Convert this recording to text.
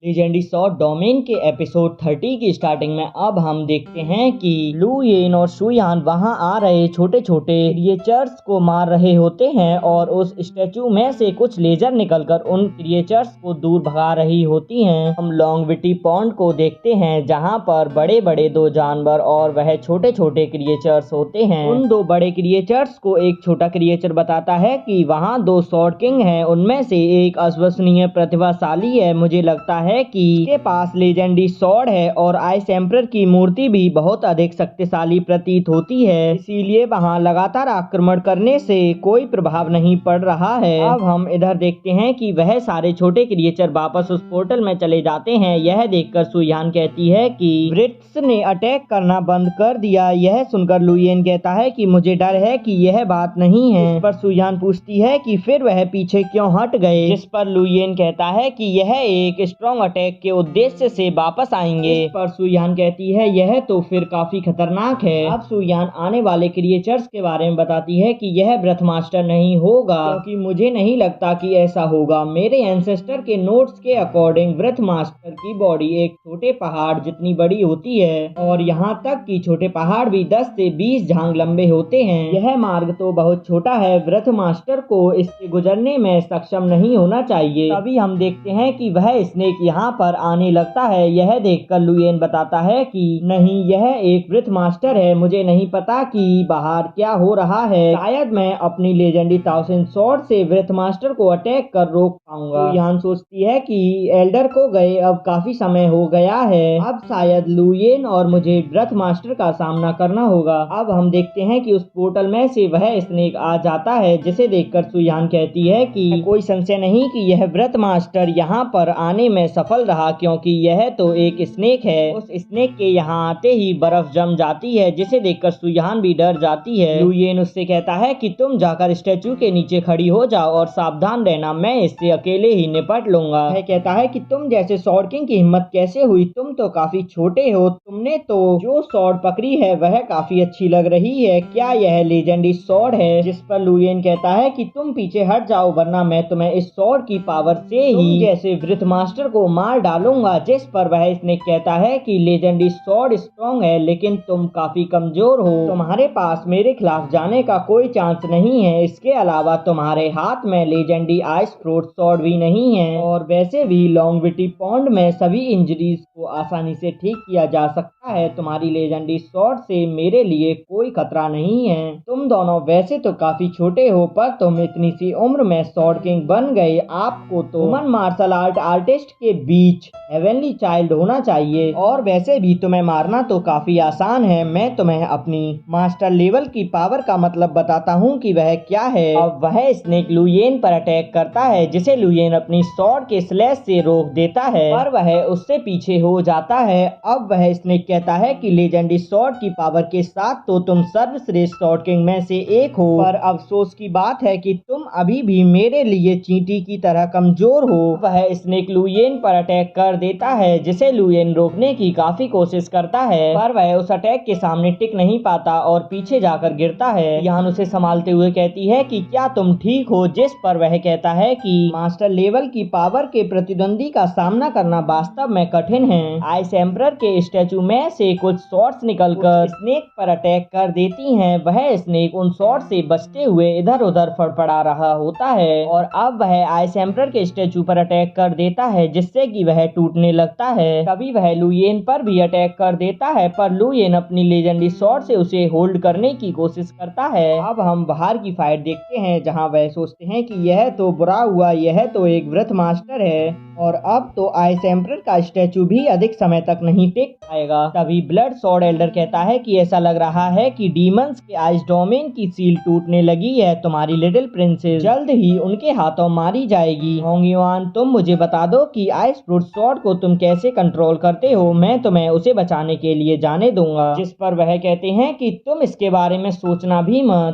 Legendary sword domain के episode 30 की starting में अब हम देखते हैं कि लू येन और शुयान वहां आ रहे छोटे छोटे क्रिएचर्स को मार रहे होते हैं और उस स्टैचू में से कुछ लेजर निकलकर उन क्रिएचर्स को दूर भगा रही होती हैं। हम लॉन्गविटी पॉन्ड को देखते हैं जहां पर बड़े बड़े दो जानवर और वह छोटे छोटे क्रिएचर्स होते हैं। उन दो बड़े क्रिएचर्स को एक छोटा क्रिएचर बताता है कि वहां दो सॉर्ड किंग हैं, उनमें से एक अविश्वसनीय प्रतिभाशाली है। मुझे लगता है कि इसके पास लेजेंडरी सॉर्ड है और आइस एम्परर की मूर्ति भी बहुत अधिक शक्तिशाली प्रतीत होती है, इसीलिए वहां लगातार आक्रमण करने से कोई प्रभाव नहीं पड़ रहा है। अब हम इधर देखते हैं कि वह सारे छोटे क्रिएचर वापस उस पोर्टल में चले जाते हैं। यह देखकर सुयान कहती है कि ब्रिट्स ने अटैक करना बंद कर दिया। यह सुनकर लुयेन कहता है कि मुझे डर है कि यह बात नहीं है। इस पर सुयान पूछती है कि फिर वह पीछे क्यों हट गए, जिस पर लुयेन कहता है कि यह एक स्ट्रॉन्ग अटैक के उद्देश्य से वापस आएंगे। इस पर सुयान कहती है यह तो फिर काफी खतरनाक है। अब सुयान आने वाले क्रिएचर्स के बारे में बताती है कि यह ब्रेथ मास्टर नहीं होगा, क्योंकि मुझे नहीं लगता कि ऐसा होगा। मेरे एंसेस्टर के नोट्स के अकॉर्डिंग ब्रेथ मास्टर की बॉडी एक छोटे पहाड़ जितनी बड़ी होती है और यहाँ तक कि छोटे पहाड़ भी 10 से 20 झांग लंबे होते हैं। यह मार्ग तो बहुत छोटा है, ब्रेथ मास्टर को इससे गुजरने में सक्षम नहीं होना चाहिए। तभी हम देखते हैं कि वह स्नेक यहाँ पर आने लगता है। यह देखकर लुयेन बताता है कि नहीं, यह एक ब्रेथ मास्टर है। मुझे नहीं पता कि बाहर क्या हो रहा है। शायद मैं अपनी लेजेंडरी थाउजेंड स्वॉर्ड से ब्रेथ मास्टर को अटैक कर रोक पाऊंगा। यहाँ सोचती है कि एल्डर को गए अब काफी समय हो गया है, अब शायद लुयेन और मुझे ब्रेथ मास्टर का सामना करना होगा। अब हम देखते हैं कि उस पोर्टल में से वह स्नेक आ जाता है, जिसे देखकर सुयान कहती है कि कोई संशय नहीं कि यह ब्रेथ मास्टर यहाँ पर आने में सफल रहा, क्योंकि यह तो एक स्नेक है। उस स्नेक के यहाँ आते ही बर्फ जम जाती है, जिसे देखकर सुयान भी डर जाती है। लुयेन उससे कहता है कि तुम जाकर स्टैचू के नीचे खड़ी हो जाओ और सावधान रहना, मैं इससे अकेले ही निपट लूंगा। वह कहता है कि तुम जैसे सॉर्ड किंग की हिम्मत कैसे हुई, तुम तो काफी छोटे हो, तुमने तो जो सॉर्ड पकड़ी है वह काफी अच्छी लग रही है, क्या यह लेजेंडरी सॉर्ड है? जिस पर लुयेन कहता है कि तुम पीछे हट जाओ वरना मैं तुम्हें इस सॉर्ड की पावर से ही जैसे ब्रेथ मास्टर को मार डालूंगा। जिस पर वह स्नेक कहता है कि लेजेंडरी सॉर्ड स्ट्रॉन्ग है, लेकिन तुम काफी कमजोर हो, तुम्हारे पास मेरे खिलाफ जाने का कोई चांस नहीं है। इसके अलावा तुम्हारे हाथ में लेजेंडरी आइस फ्रूट सॉर्ड भी नहीं है और वैसे भी लॉन्गविटी पॉन्ड में सभी इंजरीज को आसानी से ठीक किया जा सकता है। तुम्हारी लेजेंडरी सॉर्ड से मेरे लिए कोई खतरा नहीं है। तुम दोनों वैसे तो काफी छोटे हो, पर तुम इतनी सी उम्र में सॉर्ड किंग बन गए। आपको तो ह्यूमन मार्शल आर्ट आर्टिस्ट के बीच हेवनली चाइल्ड होना चाहिए और वैसे भी तुम्हें मारना तो काफी आसान है। मैं तुम्हें अपनी मास्टर लेवल की पावर का मतलब बताता हूँ कि वह क्या है। अब वह स्नेक लुयेन पर अटैक करता है, जिसे लुयेन अपनी सॉर्ड के स्लैश से रोक देता है, पर वह उससे पीछे हो जाता है। अब वह स्नेक कहता है कि लेजेंडरी सॉर्ड की पावर के साथ तो तुम सर्वश्रेष्ठ सॉर्ड किंग में से एक हो, पर अफसोस की बात है कि तुम अभी भी मेरे लिए चींटी की तरह कमजोर हो। वह स्नेक लुयेन पर अटैक कर देता है, जिसे लुयेन रोकने की काफी कोशिश करता है, पर वह उस अटैक के सामने टिक नहीं पाता और पीछे जाकर गिरता है। यान उसे संभालते हुए कहती है कि क्या तुम ठीक हो? जिस पर वह कहता है कि मास्टर लेवल की पावर के प्रतिद्वंदी का सामना करना वास्तव में कठिन है। आइस एम्परर के स्टैचू में से कुछ शॉट्स निकलकर स्नेक पर अटैक कर देती हैं। वह स्नेक उन शॉट से बचते हुए इधर उधर फड़फड़ा रहा होता है और अब वह आइस एम्परर के स्टैचू पर अटैक कर देता है, जिससे कि वह टूटने लगता है। तभी वह लुयेन पर भी अटैक कर देता है, पर लुयेन अपनी लेजेंडरी शॉट से उसे होल्ड करने की कोशिश करता है। अब हम बाहर की फाइट देखते हैं, जहां वह सोचते हैं कि यह तो बुरा हुआ, यह तो एक ब्रेथ मास्टर है और अब तो आइस एम्परर का स्टैचू भी अधिक समय तक नहीं टिक पाएगा। तभी ब्लड सॉर्ड एल्डर कहता है कि ऐसा लग रहा है कि डीमंस के आइस डोमेन की सील टूटने लगी है। तुम्हारी लिटिल प्रिंसेस जल्द ही उनके हाथों मारी जाएगी। होंग युआन, तुम मुझे बता दो कि आइस फ्रूट सॉर्ड को तुम कैसे कंट्रोल करते हो, मैं तुम्हें उसे बचाने के लिए जाने दूंगा। जिस पर वह कहते हैं कि तुम इसके बारे में सोचना भी मत।